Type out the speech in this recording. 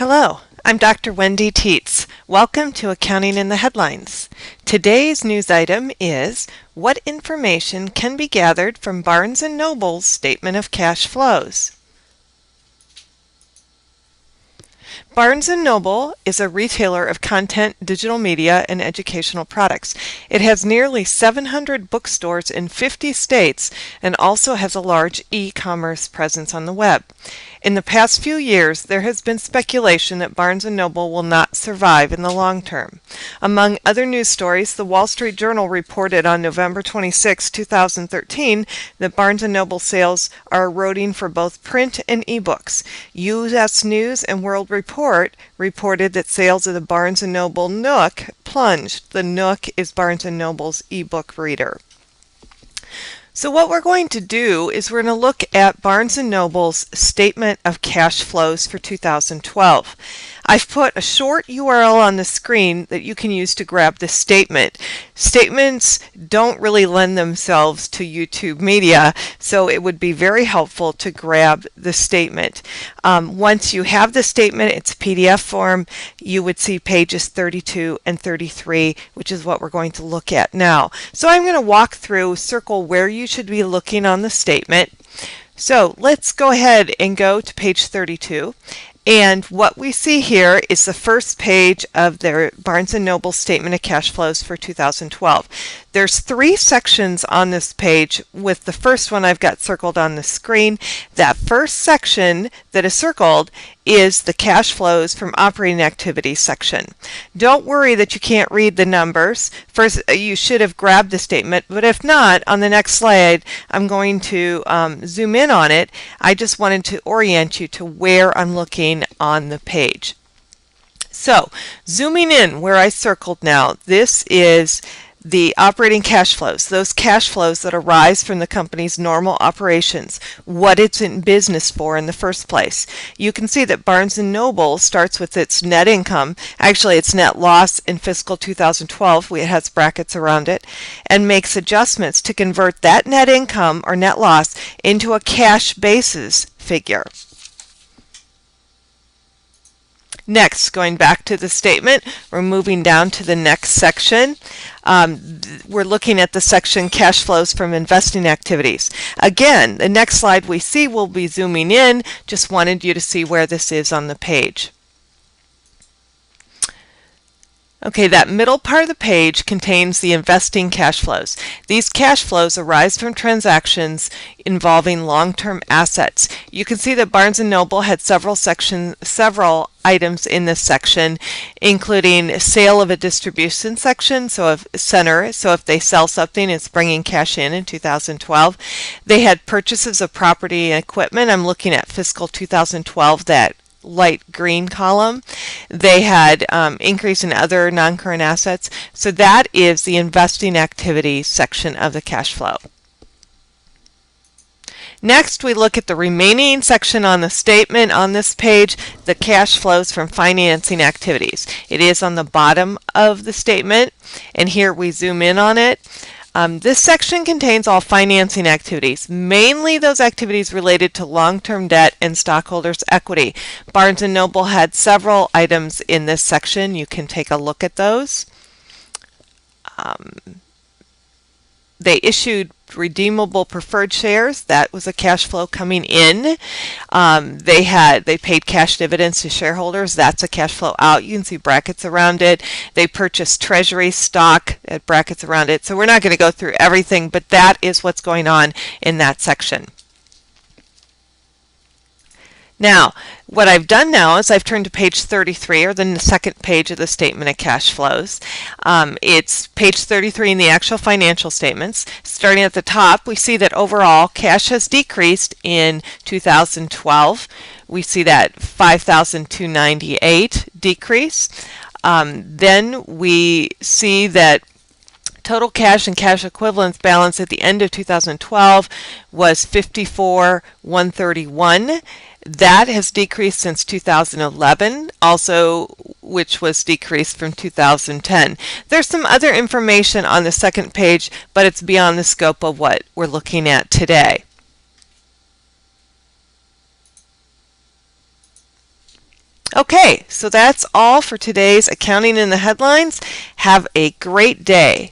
Hello, I'm Dr. Wendy Tietz. Welcome to Accounting in the Headlines. Today's news item is what information can be gathered from Barnes & Noble's Statement of Cash Flows. Barnes & Noble is a retailer of content, digital media, and educational products. It has nearly 700 bookstores in 50 states and also has a large e-commerce presence on the web. In the past few years, there has been speculation that Barnes & Noble will not survive in the long term. Among other news stories, the Wall Street Journal reported on November 26, 2013, that Barnes & Noble sales are eroding for both print and ebooks. U.S. News and World Report reported that sales of the Barnes & Noble Nook plunged. The Nook is Barnes & Noble's ebook reader. So what we're going to do is we're going to look at Barnes & Noble's Statement of Cash Flows for 2012. I've put a short URL on the screen that you can use to grab this statement. Statements don't really lend themselves to YouTube media, so it would be very helpful to grab the statement. Once you have the statement, it's PDF form, you would see pages 32 and 33, which is what we're going to look at now. So I'm going to walk through, circle where you should be looking on the statement. So let's go ahead and go to page 32. And what we see here is the first page of their Barnes & Noble Statement of Cash Flows for 2012. There's 3 sections on this page, with the first one I've got circled on the screen. That first section that is circled is the cash flows from operating activities section. Don't worry that you can't read the numbers. First, you should have grabbed the statement, but if not, on the next slide, I'm going to zoom in on it. I just wanted to orient you to where I'm looking on the page. So, zooming in where I circled now, this is the operating cash flows, those cash flows that arise from the company's normal operations, what it's in business for in the first place. You can see that Barnes & Noble starts with its net income, actually its net loss in fiscal 2012, it has brackets around it, and makes adjustments to convert that net income or net loss into a cash basis figure. Next, going back to the statement, we're moving down to the next section. We're looking at the section Cash Flows from Investing Activities. Again, the next slide we see will be zooming in. Just wanted you to see where this is on the page. Okay, that middle part of the page contains the investing cash flows. These cash flows arise from transactions involving long-term assets. You can see that Barnes & Noble had several items in this section, including sale of a distribution section, so if they sell something, it's bringing cash in 2012. They had purchases of property and equipment. I'm looking at fiscal 2012, that light green column. They had increase in other non-current assets. So that is the investing activity section of the cash flow. Next, we look at the remaining section on the statement on this page, the cash flows from financing activities. It is on the bottom of the statement, and here we zoom in on it. This section contains all financing activities, mainly those activities related to long-term debt and stockholders' equity. Barnes & Noble had several items in this section. You can take a look at those. They issued redeemable preferred shares. That was a cash flow coming in. They paid cash dividends to shareholders. That's a cash flow out. You can see brackets around it. They purchased treasury stock, brackets around it. So we're not going to go through everything, but that is what's going on in that section. Now, what I've done now is I've turned to page 33, or the second page of the Statement of Cash Flows. It's page 33 in the actual financial statements. Starting at the top, we see that overall cash has decreased in 2012. We see that $5,298 decrease. Then we see that total cash and cash equivalents balance at the end of 2012 was $54,131. That has decreased since 2011, also, which was decreased from 2010. There's some other information on the second page, but it's beyond the scope of what we're looking at today. Okay, so that's all for today's Accounting in the Headlines. Have a great day.